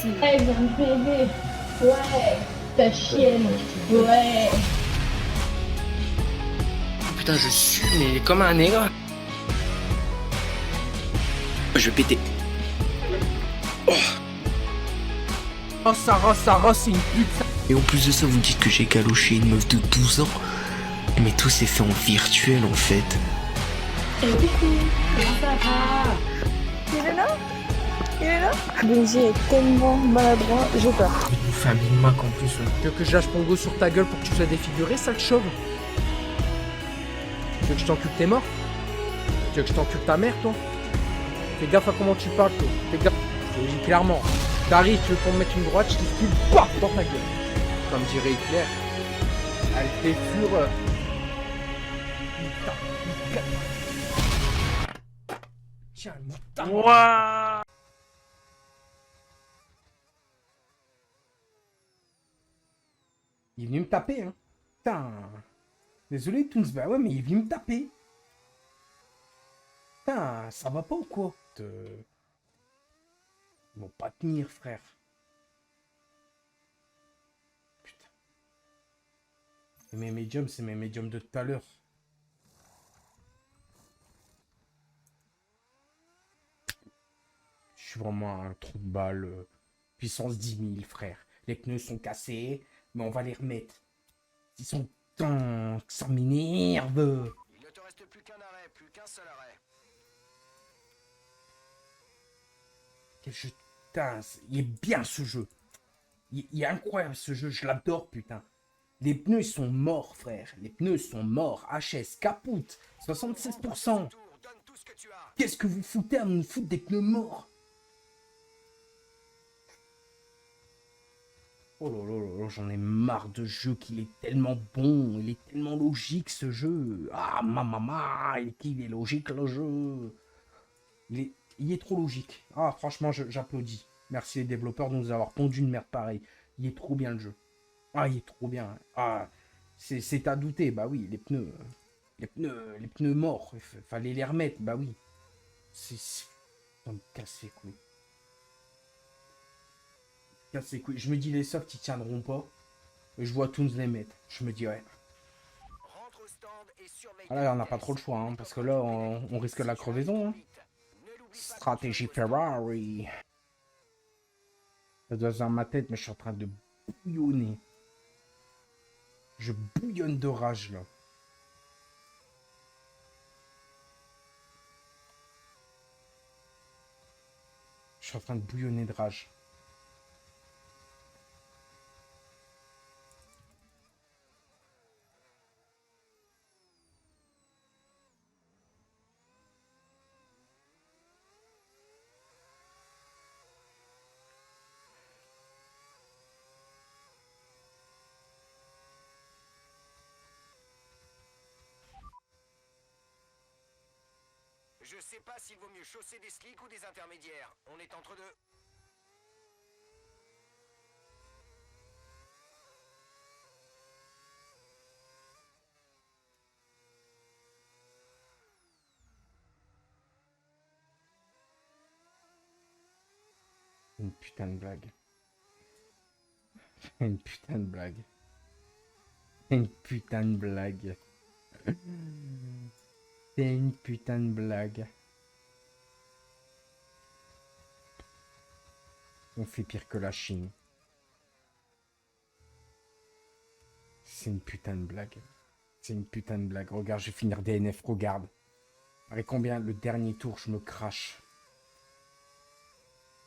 aussi. Elle vient de m'aider. Ouais, ta chienne. Ouais. Putain, je suis mais comme un nègre. Je vais péter. Oh Sarah, c'est une pute. Et en plus de ça, vous dites que j'ai galoché une meuf de 12 ans. Mais tout s'est fait en virtuel en fait. Et coucou, comment ça va? Il est là? Il est là? Benji est tellement maladroit, j'ai peur. Il vous fait un Big Mac en plus. Tu veux que je lâche mon go sur ta gueule pour que tu sois défiguré, sale chauve? Tu veux que je t'encule tes morts? Tu veux que je t'encule ta mère, toi? Fais gaffe à comment tu parles, toi. Fais gaffe. Je te le dis clairement. T'arrives, tu veux qu'on me mette une droite, je t'esquive, paf, dans ta gueule. Comme dirait Hitler. Elle fait fureur. Tiens, putain. Ouah. Il est venu me taper, hein. Putain. Désolé, Toons, bah ouais, mais il est venu me taper. Putain, ça va pas ou quoi? Ils vont pas tenir, frère. Putain. C'est mes médiums de tout à l'heure. Je suis vraiment un trou de balle. Puissance 10 000, frère. Les pneus sont cassés, mais on va les remettre. Ils sont... Putain, que ça m'énerve. Il ne te reste plus qu'un arrêt, plus qu'un seul arrêt. Quel jeu... Putain, il est bien ce jeu. Il est incroyable ce jeu, je l'adore, putain. Les pneus, ils sont morts, frère. Les pneus sont morts. HS, capoute. 76%. Qu'est-ce que vous foutez à nous foutre des pneus morts? Oh là là là là, j'en ai marre de ce jeu, qu'il est tellement bon, il est tellement logique ce jeu. Ah, maman, il est logique le jeu. Il est trop logique. Ah, franchement, j'applaudis. Merci les développeurs de nous avoir pondu une merde pareille. Il est trop bien le jeu. Ah, il est trop bien. Ah, c'est à douter, bah oui, les pneus. Les pneus morts, fallait les remettre, bah oui. Ça me casse les couilles. Casse les couilles. Je me dis, les softs, ils tiendront pas. Et je vois Toons les mettre. Je me dis, ouais. Ah là, on n'a pas trop le choix, hein, parce que là, on risque la crevaison. Hein. Stratégie Ferrari. Ça doit être dans ma tête, mais je suis en train de bouillonner. Je bouillonne de rage, là. Je suis en train de bouillonner de rage. Je sais pas s'il vaut mieux chausser des slicks ou des intermédiaires. On est entre deux. Une putain de blague. Une putain de blague. Une putain de blague. C'est une putain de blague. On fait pire que la Chine. C'est une putain de blague. C'est une putain de blague. Regarde, je vais finir DNF. Regarde. Avec combien le dernier tour, je me crache.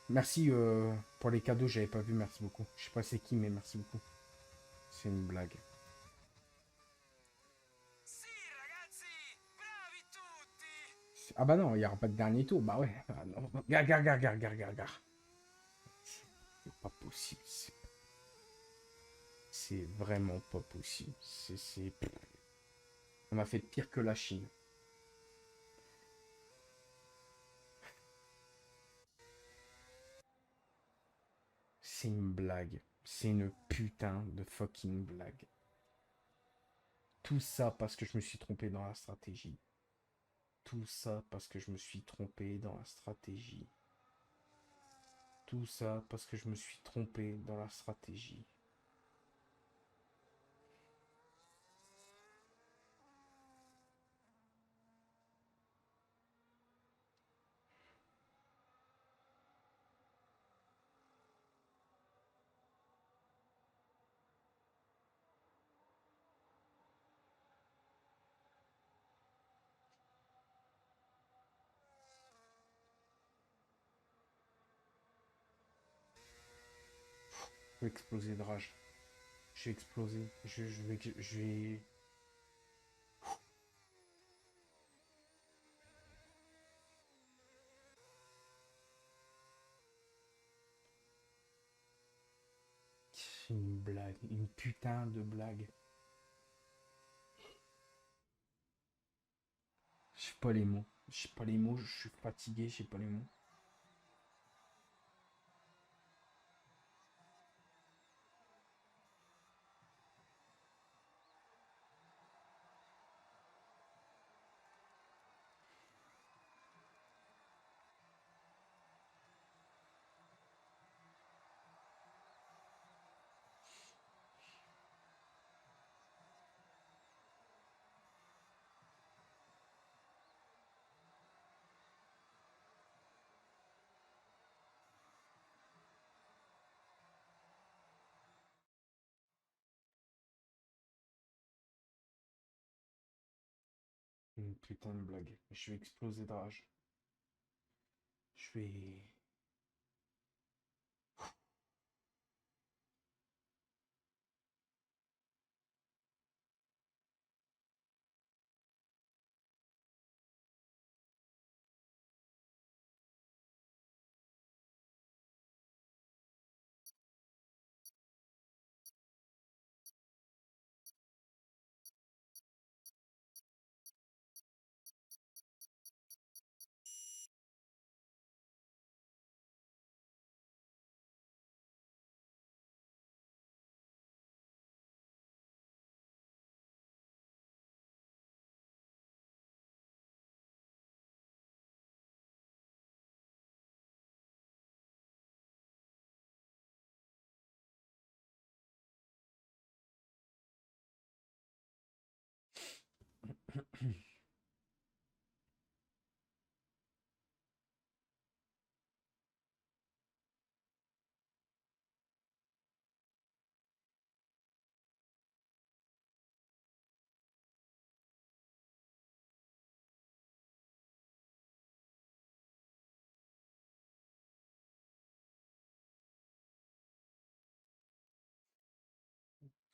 Merci pour les cadeaux, j'avais pas vu. Merci beaucoup. Je sais pas c'est qui, mais merci beaucoup. C'est une blague. Ah bah non, il n'y aura pas de dernier tour. Bah ouais. Ah non. Regarde. C'est pas possible. C'est vraiment pas possible. On a fait pire que la Chine. C'est une blague. C'est une putain de fucking blague. Tout ça parce que je me suis trompé dans la stratégie. Tout ça parce que je me suis trompé dans la stratégie. Tout ça parce que je me suis trompé dans la stratégie. Je vais exploser de rage. Je vais exploser. Je vais... Une blague. Une putain de blague. J'ai pas les mots. J'ai pas les mots. Je suis fatigué. J'ai pas les mots. Une putain de blague. Je vais exploser de rage. Je vais...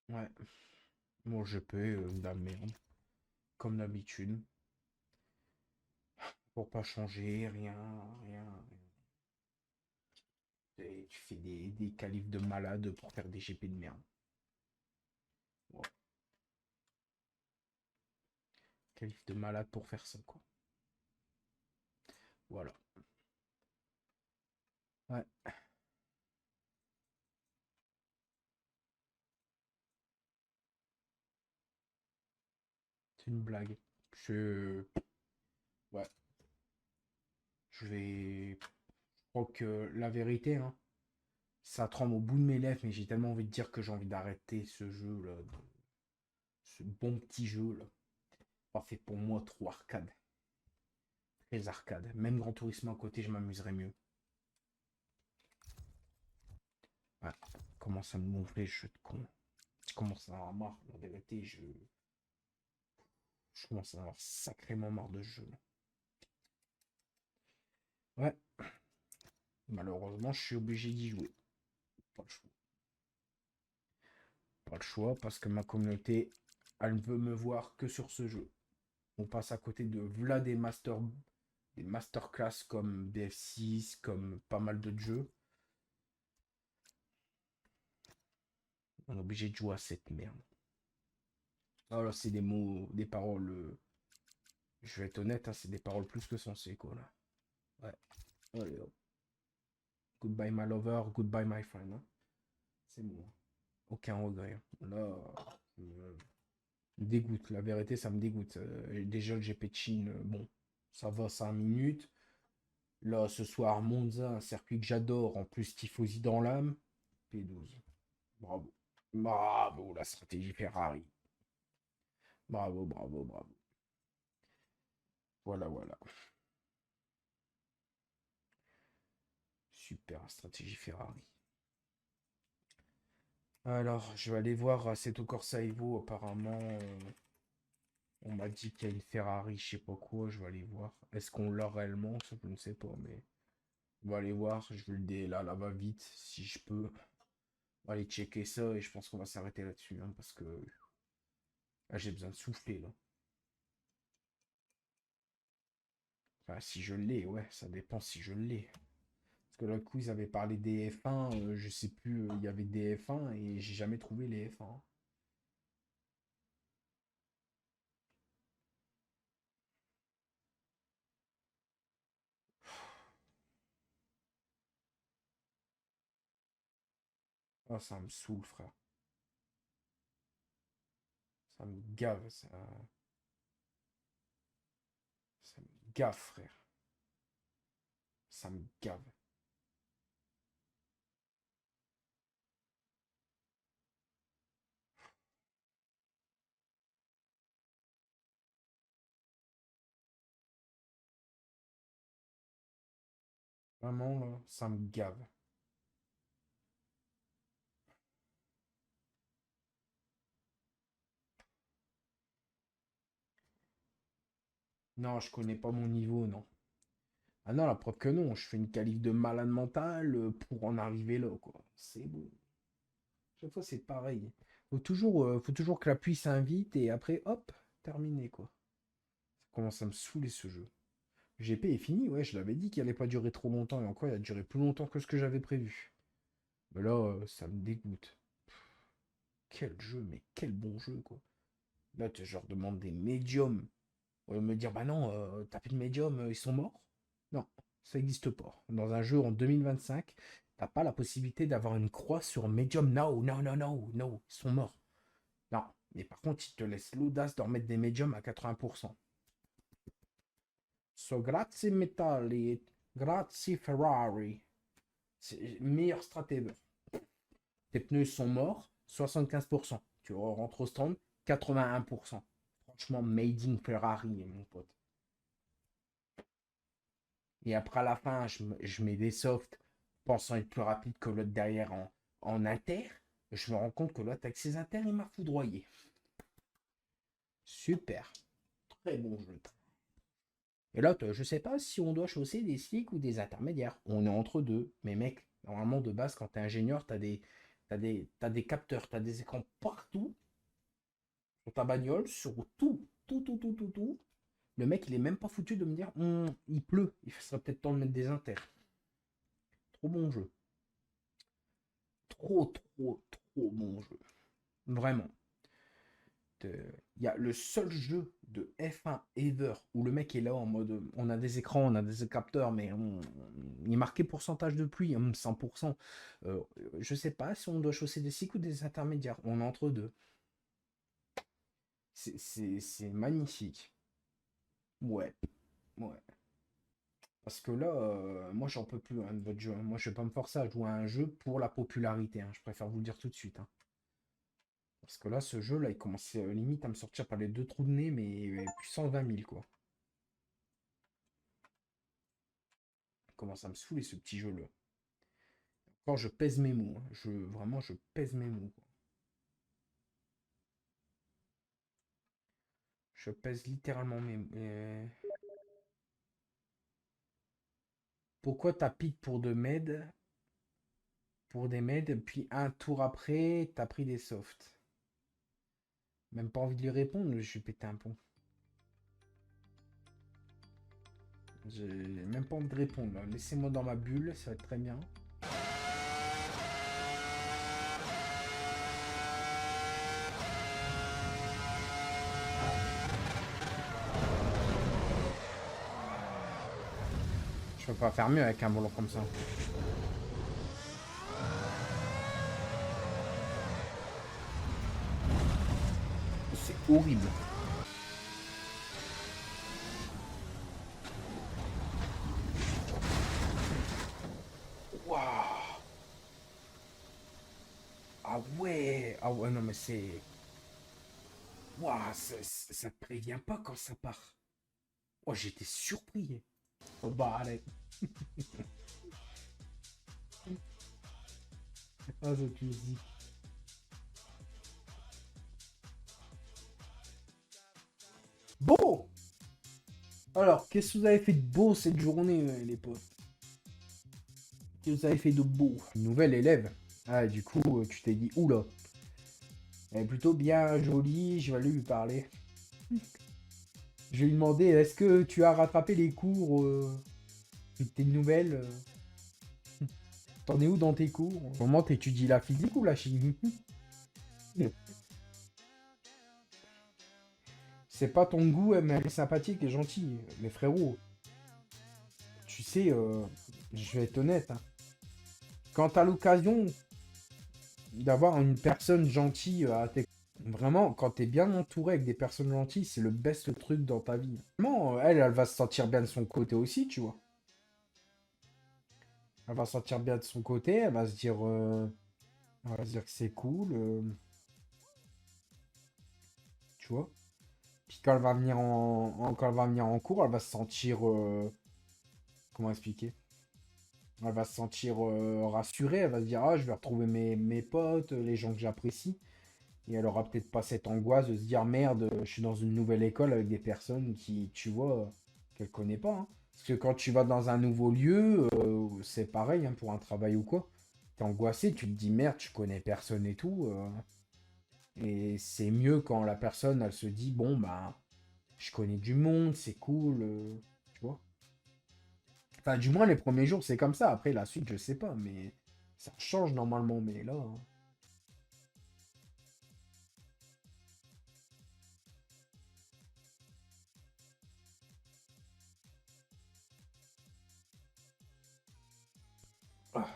Ouais. Bon, je peux, de la merde. Comme d'habitude. Pour pas changer, rien, rien. Et tu fais des qualifs de malade pour faire des GP de merde. Ouais. Qualif de malade pour faire ça, quoi. Voilà. Ouais. C'est une blague. Ouais. Je crois que la vérité, hein, ça tremble au bout de mes lèvres, mais j'ai tellement envie de dire que j'ai envie d'arrêter ce jeu-là. Ce bon petit jeu-là. Pas fait pour moi, trop arcade. Très arcade. Même Grand Tourisme à côté, je m'amuserais mieux. Ouais. Commence à me gonfler, jeu de con. Je commence à en avoir marre. La vérité, je commence à en avoir sacrément marre de ce jeu. Ouais. Malheureusement, je suis obligé d'y jouer. Pas le choix. Pas le choix parce que ma communauté, elle ne veut me voir que sur ce jeu. On passe à côté de v'là des masterclass comme BF6, comme pas mal de jeux. On est obligé de jouer à cette merde. Alors c'est des mots, des paroles. Je vais être honnête, hein, c'est des paroles plus que sensées, quoi, là. Ouais. Allez, hop. Goodbye my lover, goodbye my friend, hein. C'est bon. Aucun regret. Là, me dégoûte. La vérité, ça me dégoûte. Déjà, le GP de Chine, bon, ça va 5 minutes. Là, ce soir, Monza, un circuit que j'adore, en plus tifosi dans l'âme. P12. Bravo. Bravo, la stratégie Ferrari. Bravo, bravo, bravo. Voilà, voilà. Super stratégie Ferrari. Alors, je vais aller voir Assetto Corsa Evo. Apparemment, on m'a dit qu'il y a une Ferrari, je sais pas quoi. Je vais aller voir. Est-ce qu'on l'a réellement? Ça, je ne sais pas, mais on va aller voir. Je vais le dé là, va vite, si je peux. On va aller checker ça et je pense qu'on va s'arrêter là-dessus, hein, parce que là, j'ai besoin de souffler là. Enfin, si je l'ai, ouais, ça dépend si je l'ai. Parce que l'autre coup, ils avaient parlé des F1, je sais plus, il y avait des F1 et j'ai jamais trouvé les F1. Oh, ça me saoule, frère. Ça me gave, ça. Ça me gave, frère. Ça me gave. Vraiment, là, ça me gave. Non, je connais pas mon niveau, non. Ah non, la preuve que non, je fais une qualif de malade mental pour en arriver là, quoi. C'est bon. Chaque fois, c'est pareil. Faut toujours que la pluie s'invite et après, hop, terminé, quoi. Ça commence à me saouler ce jeu. GP est fini, ouais, je l'avais dit qu'il allait pas durer trop longtemps et encore, il a duré plus longtemps que ce que j'avais prévu. Mais là, ça me dégoûte. Quel jeu, mais quel bon jeu, quoi. Là, je leur demande des médiums. Me dire, bah non, t'as plus de médiums, ils sont morts. Non, ça n'existe pas. Dans un jeu en 2025, t'as pas la possibilité d'avoir une croix sur médium. Non, non, non, non, non, ils sont morts. Non, mais par contre, ils te laissent l'audace de remettre des médiums à 80%. So, grazie Metalli, grazie Ferrari. C'est meilleur stratège. Tes pneus sont morts, 75%. Tu rentres au stand, 81%. Franchement, made in Ferrari, mon pote. Et après, à la fin, je mets des softs pensant être plus rapide que l'autre derrière en inter. Je me rends compte que l'autre avec ses inter, il m'a foudroyé. Super. Très bon jeu. Et l'autre, je sais pas si on doit chausser des slicks ou des intermédiaires. On est entre deux. Mais mec, normalement, de base, quand t'es ingénieur, t'as des capteurs, t'as des écrans partout. Sur ta bagnole, sur tout. Tout. Le mec, il est même pas foutu de me dire, il pleut, il serait peut-être temps de mettre des inters. Trop bon jeu. Trop bon jeu. Vraiment. Il y a le seul jeu de F1 ever où le mec est là en mode, on a des écrans, on a des capteurs, mais il est marqué pourcentage de pluie, 100%. Je sais pas si on doit chausser des cycles ou des intermédiaires. On est entre deux. C'est magnifique. Ouais. Parce que là, moi, j'en peux plus, hein, de votre jeu. Moi, je vais pas me forcer à jouer à un jeu pour la popularité, hein. Je préfère vous le dire tout de suite, hein. Parce que là, ce jeu-là, il commence limite à me sortir par les deux trous de nez, mais puissance 20 000, quoi. Il commence à me saouler, ce petit jeu-là. Encore, je pèse mes mots, hein. Vraiment, je pèse mes mots, quoi. Je pèse littéralement mes... Pourquoi t'as pique pour des meds, puis un tour après, t'as pris des softs? Même pas envie de lui répondre, je vais péter un pont. J'ai même pas envie de répondre. Laissez-moi dans ma bulle, ça va être très bien. Je peux pas faire mieux avec un volant comme ça. C'est horrible. Ah ouais, non, mais c'est... Ouah, ça te prévient pas quand ça part. Oh, j'étais surpris. Oh, bah, allez. Ah, cette musique. Bon! Alors, qu'est-ce que vous avez fait de beau cette journée, les potes? Qu'est-ce que vous avez fait de beau? Une nouvelle élève. Ah, du coup, tu t'es dit, oula. Elle est plutôt bien jolie, je vais aller lui parler. Je vais lui demander, est-ce que tu as rattrapé les cours de tes nouvelles T'en es où dans tes cours? En ce moment, t'étudies la physique ou la chimie? C'est pas ton goût, mais elle est sympathique et gentille. Mais frérot, tu sais, je vais être honnête, hein. Quand t'as l'occasion d'avoir une personne gentille à tes... Vraiment, quand t'es bien entouré avec des personnes gentilles, c'est le best truc dans ta vie. Vraiment, elle va se sentir bien de son côté aussi, tu vois. Elle va se sentir bien de son côté, elle va se dire que c'est cool, tu vois. Puis quand elle va venir quand elle va venir en cours, elle va se sentir, comment expliquer? Elle va se sentir rassurée, elle va se dire, ah, je vais retrouver mes potes, les gens que j'apprécie. Et elle aura peut-être pas cette angoisse de se dire, merde, je suis dans une nouvelle école avec des personnes qui, tu vois, qu'elle connaît pas, hein. Parce que quand tu vas dans un nouveau lieu, c'est pareil, hein, pour un travail ou quoi. T'es angoissé, tu te dis, merde, tu connais personne et tout. Et c'est mieux quand la personne, elle se dit, bon, bah, je connais du monde, c'est cool, tu vois. Enfin, du moins, les premiers jours, c'est comme ça. Après, la suite, je sais pas, mais ça change normalement. Mais là, hein. Ah,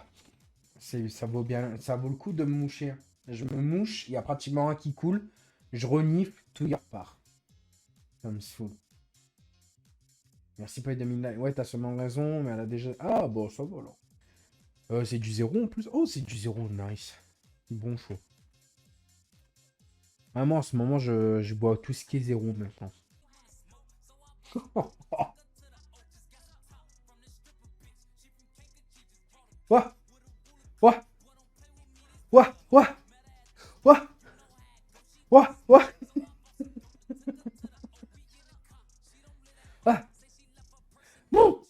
ça vaut bien, ça vaut le coup de me moucher, hein. Je me mouche, il y a pratiquement un qui coule, je renifle, tout y repart. Ça me saoule. Merci pour les 2000 likes. Ouais, t'as seulement raison, mais elle a déjà... Ah, bon, ça va alors. C'est du zéro en plus. Oh, c'est du zéro, nice. Bon choix. Vraiment, en ce moment, je bois tout ce qui est zéro maintenant. Ouah, ouah, ouah, ouah, ouah, ouah, ouah, ah, bon,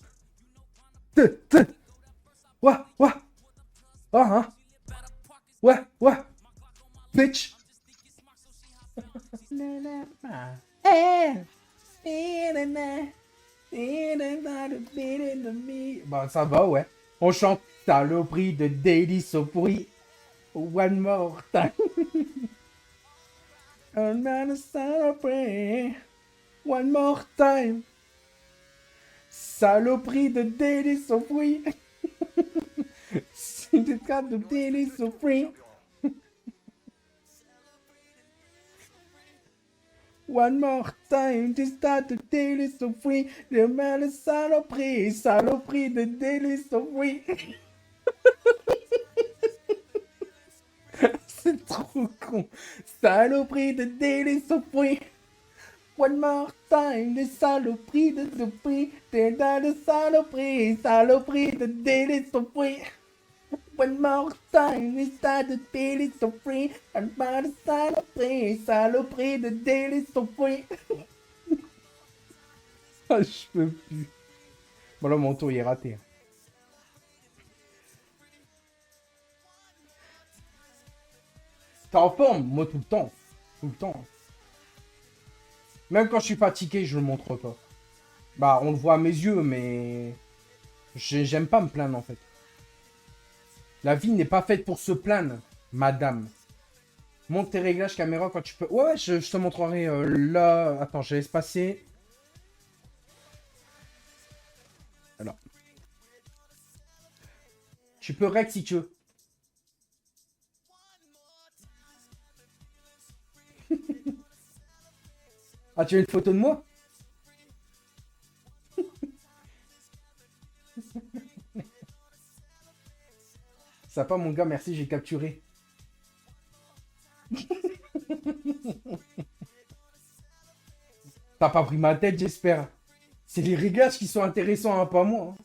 ouah, ouah, ah, hein, ouah, ouah, bitch. Bah, ça va, ouais. On chante saloperie de Daily Sopri. One more time. Another saloperie. One more time. Saloperie de Daily Sopri. C'est le cas de Daily Sopri. One more time, tu start de Daily Sopri. Demain le saloperie. Saloperie de Daily Sopri. C'est trop con. Saloperie de Daily Sopri. One more time, les saloperies de Sopri. T'es dans le saloperie. Saloperie de Daily Sopri. One more time, les stars de Daily Sopri. One more saloperie. Saloperie de Daily Sopri. Ah, je peux plus. Bon là, mon tour il est raté. T'es en forme, moi tout le temps. Tout le temps. Même quand je suis fatigué, je le montre pas. Bah, on le voit à mes yeux, mais... J'aime pas me plaindre, en fait. La vie n'est pas faite pour se plaindre, madame. Monte tes réglages caméra quand tu peux... Ouais, je te montrerai là... Attends, je laisse passer. Alors. Tu peux rec si tu veux. Ah, tu as une photo de moi? Ça va pas, mon gars, merci, j'ai capturé. T'as pas pris ma tête, j'espère. C'est les réglages qui sont intéressants, hein, pas moi. Hein.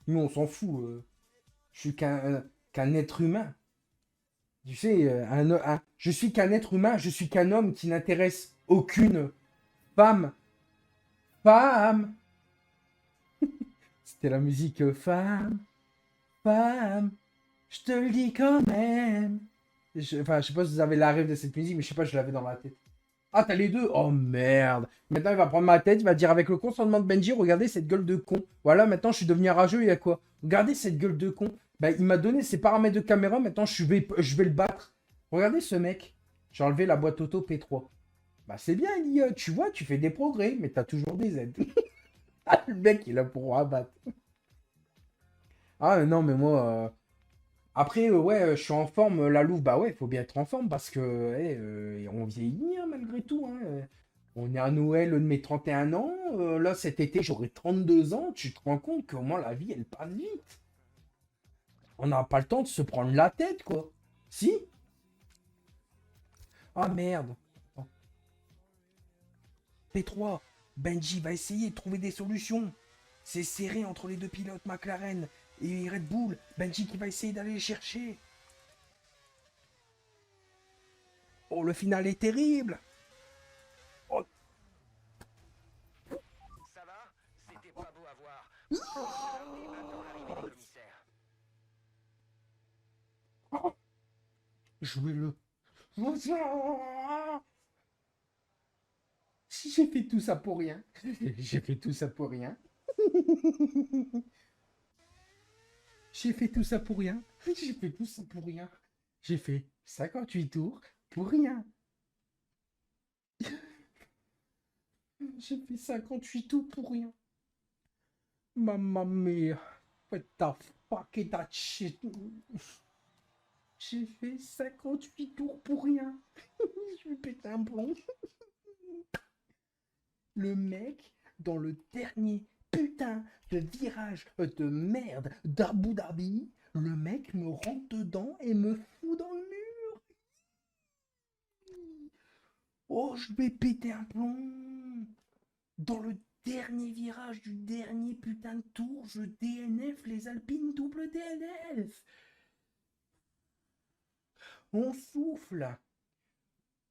Nous, on s'en fout. Je suis qu'un être humain. Tu sais, je suis qu'un être humain, je suis qu'un homme qui n'intéresse aucune femme. Femme. C'était la musique femme. Femme. Je te le dis quand même. Enfin, je sais pas si vous avez la rêve de cette musique, mais je sais pas, je l'avais dans la tête. Ah, t'as les deux? Oh merde. Maintenant, il va prendre ma tête, il va dire avec le consentement de Benji, regardez cette gueule de con. Voilà, maintenant, je suis devenu rageux, il y a quoi? Regardez cette gueule de con. Bah, il m'a donné ses paramètres de caméra, maintenant, je vais le battre. Regardez ce mec. J'ai enlevé la boîte auto P3. Bah, c'est bien, l'IA, tu vois, tu fais des progrès, mais t'as toujours des aides. Ah, le mec, il a pour rabattre. Ah, non, mais moi... Après, ouais, je suis en forme, la louve, bah ouais, il faut bien être en forme parce que on vieillit hein, malgré tout. Hein. On est à Noël de mes 31 ans. Là, cet été, j'aurai 32 ans. Tu te rends compte que moi, la vie, elle passe vite. On n'a pas le temps de se prendre la tête, quoi. Si? Ah merde. Oh. P3, Benji va essayer de trouver des solutions. C'est serré entre les deux pilotes McLaren et Red Bull. Benji qui va essayer d'aller les chercher. Oh, le final est terrible. Oh. Ça va? C'était pas beau à voir. Et maintenant l'arrivée du commissaire. Oh. Jouez-le. Si j'ai fait tout ça pour rien. J'ai fait tout ça pour rien. J'ai fait tout ça pour rien. J'ai fait tout ça pour rien. J'ai fait 58 tours pour rien. J'ai fait 58 tours pour rien. Mamma mia. What the fuck is that shit? J'ai fait 58 tours pour rien. Je vais péter un plomb. Le mec, dans le dernier putain de virage de merde d'Abu Dhabi, le mec me rentre dedans et me fout dans le mur. Oh, je vais péter un plomb. Dans le dernier virage du dernier putain de tour, je DNF les Alpines double DNF. On souffle.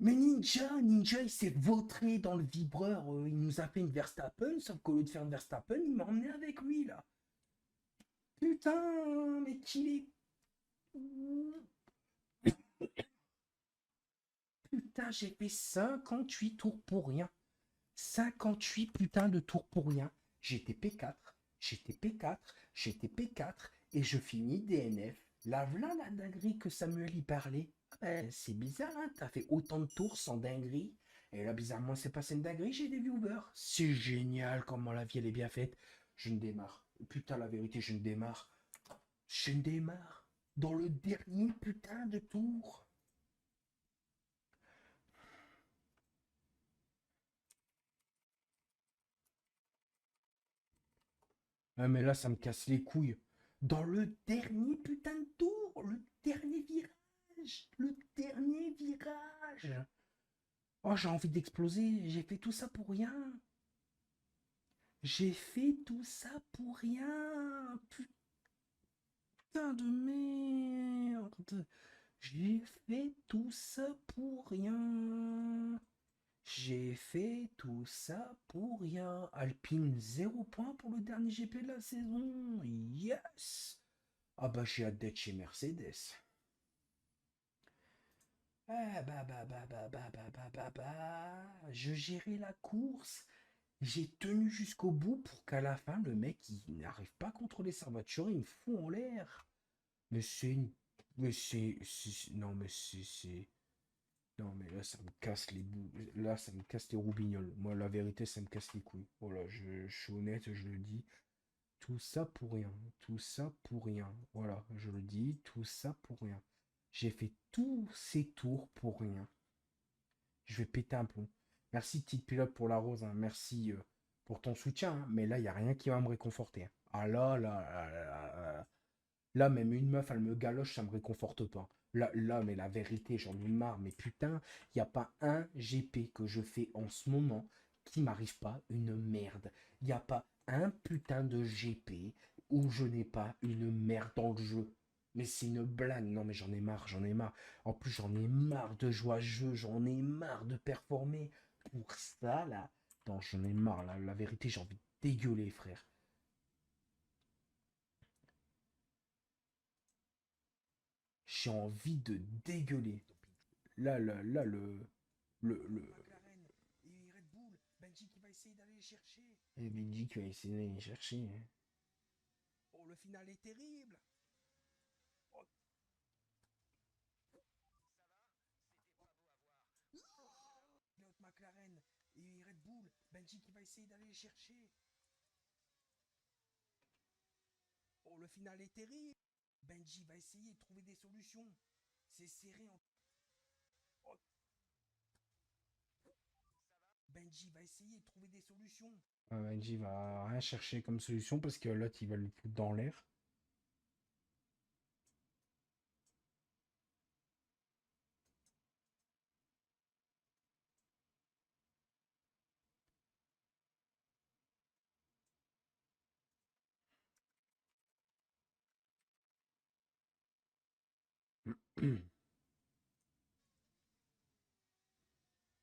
Mais Ninja, il s'est vautré dans le vibreur. Il nous a fait une Verstappen, sauf qu'au lieu de faire une Verstappen, il m'a emmené avec lui, là. Putain, mais qu'il est... Putain, j'ai fait 58 tours pour rien. 58 putains de tours pour rien. J'étais P4, et je finis DNF. Là, voilà la dinguerie que Samuel y parlait. C'est bizarre, hein, t'as fait autant de tours sans dinguerie. Et là, bizarrement, c'est passé une dinguerie, j'ai des viewers. C'est génial comment la vie, elle est bien faite. Je ne démarre. Putain, la vérité, je ne démarre. Je ne démarre. Dans le dernier putain de tour. Ah, mais là, ça me casse les couilles. Dans le dernier putain de tour. Le dernier virage. Le dernier virage. Oh, j'ai envie d'exploser. J'ai fait tout ça pour rien. J'ai fait tout ça pour rien. Putain de merde. J'ai fait tout ça pour rien. J'ai fait tout ça pour rien. Alpine 0 point pour le dernier GP de la saison. Yes. Ah bah j'ai hâte d'être chez Mercedes. Ah je gérais la course. J'ai tenu jusqu'au bout pour qu'à la fin, le mec, il n'arrive pas à contrôler sa voiture, il me fout en l'air. Mais c'est une... Mais Non, mais c'est... Non, mais là, ça me casse les bouts. Là, ça me casse les roubignoles. Moi, la vérité, ça me casse les couilles. Voilà, je suis honnête, je le dis. Tout ça pour rien. Tout ça pour rien. Voilà, je le dis. Tout ça pour rien. J'ai fait tous ces tours pour rien. Je vais péter un plomb. Merci, petite pilote, pour la rose. Hein. Merci pour ton soutien. Hein. Mais là, il n'y a rien qui va me réconforter. Hein. Ah là, là, là, là, là. Là, même une meuf, elle me galoche, ça me réconforte pas. Là, mais la vérité, j'en ai marre. Mais putain, il n'y a pas un GP que je fais en ce moment qui m'arrive pas une merde. Il n'y a pas un putain de GP où je n'ai pas une merde dans le jeu. Mais c'est une blague. Non, mais j'en ai marre, j'en ai marre. En plus, j'en ai marre de jouer à ce jeu. J'en ai marre de performer. Pour ça, là. Non, j'en ai marre. Là. La vérité, j'ai envie de dégueuler, frère. J'ai envie de dégueuler. Là, le... Et Red Bull, Benji qui va essayer d'aller les chercher. Et Benji qui va essayer d'aller chercher. Hein. Oh, le final est terrible. Oh. Pilote McLaren et Red Bull, Benji qui va essayer d'aller les chercher. Oh, le final est terrible. Benji va essayer de trouver des solutions. C'est serré en... Oh. Benji va essayer de trouver des solutions. Benji va rien chercher comme solution parce que l'autre il va le foutre dans l'air.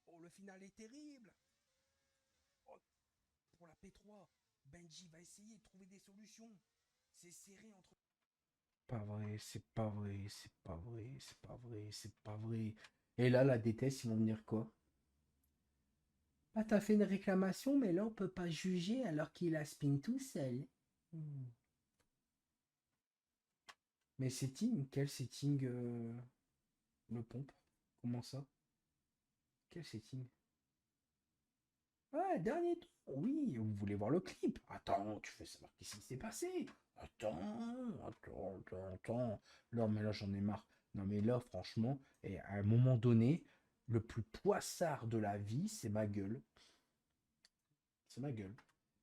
Oh, le final est terrible. Oh. Pour la P3, Benji va essayer de trouver des solutions. C'est serré entre... Pas vrai, c'est pas vrai, c'est pas vrai, c'est pas vrai, c'est pas vrai. Et là, la déteste, ils vont me dire quoi? Ah, t'as fait une réclamation, mais là, on peut pas juger alors qu'il a spin tout seul. Mais setting, quel setting le pompe? Comment ça? Quel setting? Ah, dernier tour. Oui, vous voulez voir le clip? Attends, tu veux savoir qu'est-ce qui s'est passé? Attends. Non, mais là, j'en ai marre. Non, mais là, franchement, et à un moment donné, le plus poissard de la vie, c'est ma gueule. C'est ma gueule.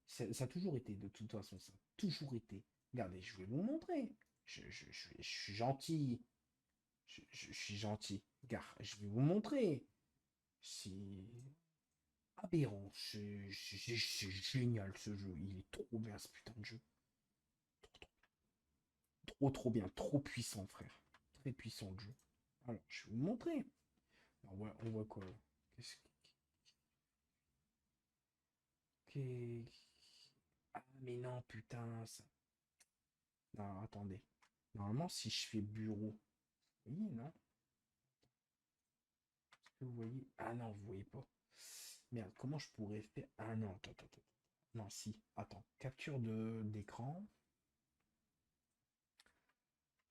Ça a toujours été, de toute façon, ça a toujours été. Regardez, je vais vous montrer. Je suis gentil. Je suis gentil. Regarde, je vais vous montrer. Si aberrant. C'est génial ce jeu. Il est trop bien ce putain de jeu. Trop bien. Trop puissant, frère. Très puissant le jeu. Alors, je vais vous montrer. On voit quoi? Qu'est-ce que. Ah, mais non, putain. Ça... Non, attendez. Normalement, si je fais bureau. Oui, non? Est-ce que vous voyez? Ah non, vous voyez pas. Merde, comment je pourrais faire? Ah non, attends. Non, si. Attends. Capture d'écran.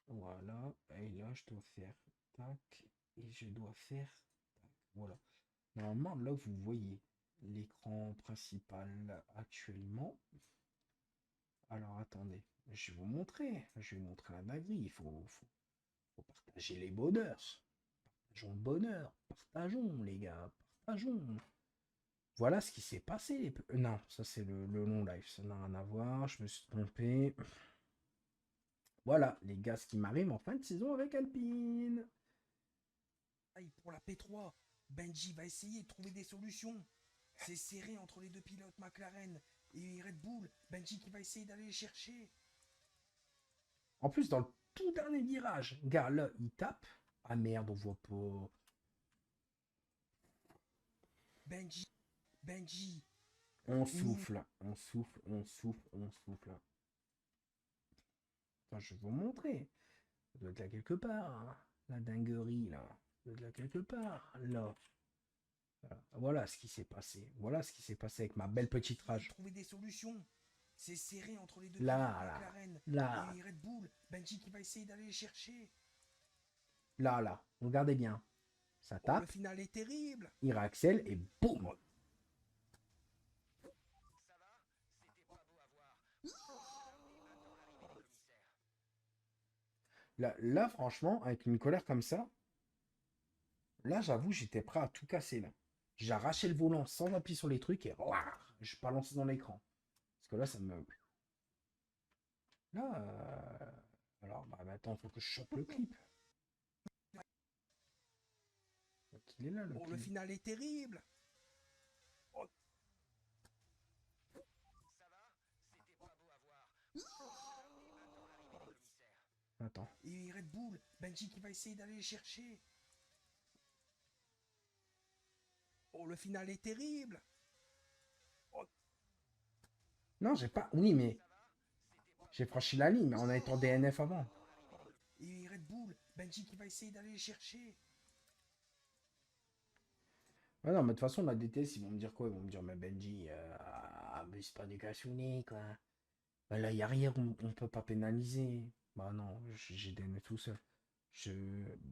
Voilà. Et là, je dois faire tac. Et je dois faire tac. Voilà. Normalement, là, vous voyez l'écran principal actuellement. Alors, attendez. Je vais vous montrer. Je vais vous montrer la dinguerie. Faut partager les bonheurs. Partageons le bonheur. Partageons, les gars. Partageons. Voilà ce qui s'est passé. Non, ça, c'est le long live. Ça n'a rien à voir. Je me suis trompé. Voilà, les gars, ce qui m'arrive en fin de saison avec Alpine. Aïe, pour la P3, Benji va essayer de trouver des solutions. C'est serré entre les deux pilotes McLaren et Red Bull. Benji qui va essayer d'aller les chercher. En plus, dans le tout dernier virage, gars, là, il tape. Ah merde, on voit pas. Benji. On souffle. Attends, je vais vous montrer. Ça doit être là quelque part. Hein. La dinguerie, là. Ça doit être là quelque part. Là. Voilà ce qui s'est passé. Voilà ce qui s'est passé avec ma belle petite rage. Trouver des solutions. C'est serré entre les deux là, McLaren là. et Red Bull. Benji qui va essayer d'aller les chercher. Là. Regardez bien. Ça tape. Le final est terrible. Il réaccèle et boum. Là, franchement, avec une colère comme ça, là, j'avoue, j'étais prêt à tout casser, là. J'ai arraché le volant sans appuyer sur les trucs et je balançais dans l'écran. Parce que là, ça me... Là, alors, bah, attends, faut que je chope le clip. qu'il est là, le Oh, le clip. final est terrible. Attends. Et Red Bull, Benji qui va essayer d'aller les chercher. Oh, le final est terrible. Non, j'ai pas... Oui, mais... J'ai franchi la ligne, mais on a été en DNF avant. Et Red Bull, Benji qui va essayer d'aller les chercher. Ouais, non, mais de toute façon, la DTS, ils vont me dire quoi? Ils vont me dire, mais Benji, abuse pas du cassoulet, quoi. Bah là, il n'y a rien, on peut pas pénaliser. Bah non, j'ai DNF tout seul. Je,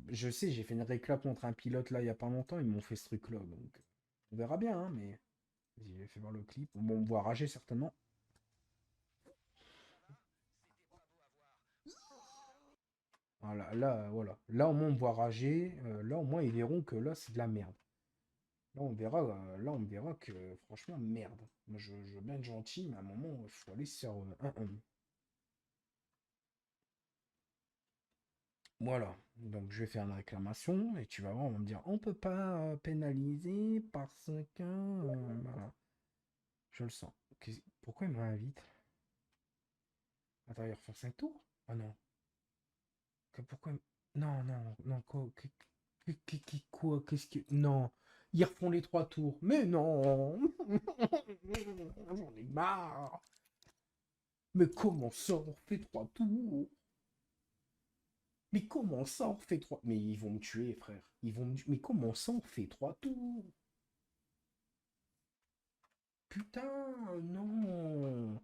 je sais, j'ai fait une réclame contre un pilote là il y a pas longtemps, ils m'ont fait ce truc-là, donc on verra bien, hein, mais vas-y, j'ai fait voir le clip. Bon, on me voit rager certainement. Voilà, là, voilà. Là, au moins, on me voit rager. Là, au moins, ils verront que là, c'est de la merde. Là, on verra que, franchement, merde. Moi, je veux bien être gentil, mais à un moment, il faut aller sur 1-1. Voilà. Donc, je vais faire une réclamation et tu vas voir, on va me dire, on peut pas pénaliser parce que... voilà. Je le sens. Pourquoi il m'invite? Attends, il va refaire 5 tours? Ah non. Pourquoi non, non, non, quoi, quoi, qu'est-ce que... Non, ils refont les 3 tours. Mais non. J'en ai marre. Mais comment ça, on refait 3 tours? Mais comment ça, on refait 3... Mais ils vont me tuer, frère. Ils vont me tuer. Mais comment ça, on fait 3 tours? Putain, non.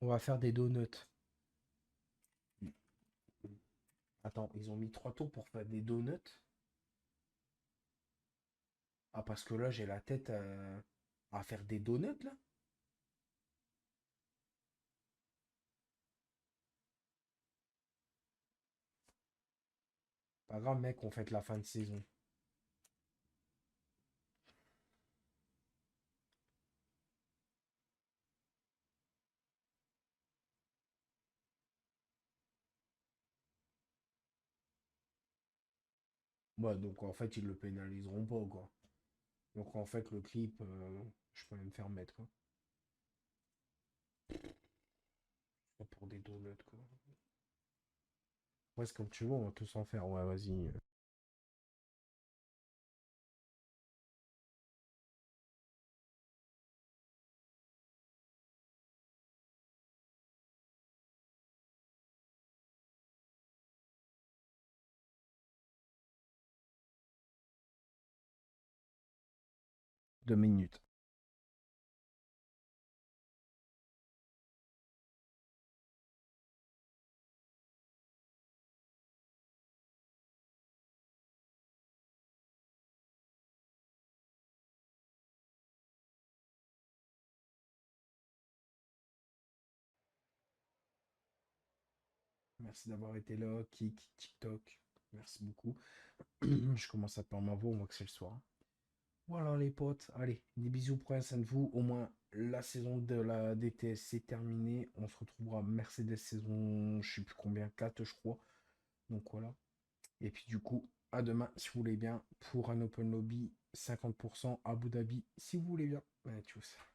On va faire des donuts. Attends, ils ont mis 3 tours pour faire des donuts? Ah, parce que là, j'ai la tête à faire des donuts, là? Pas grave, mec, on fête la fin de saison. Ouais, donc en fait, ils le pénaliseront pas, quoi. Donc en fait, le clip, je peux même faire mettre, quoi. Pas pour des donuts, quoi. Ouais, c'est comme tu veux, on va tous en faire. Ouais, vas-y. Deux minutes. Merci d'avoir été là, Kik, TikTok. Merci beaucoup. Je commence à perdre ma voix, on voit que c'est le soir. Voilà les potes, allez, des bisous, prenez soin de vous. Au moins, la saison de la DTS c'est terminé. On se retrouvera Mercedes saison, je sais plus combien, 4 je crois. Donc voilà. Et puis du coup, à demain, si vous voulez bien, pour un Open Lobby, 50% Abu Dhabi, si vous voulez bien. Allez, tchuss.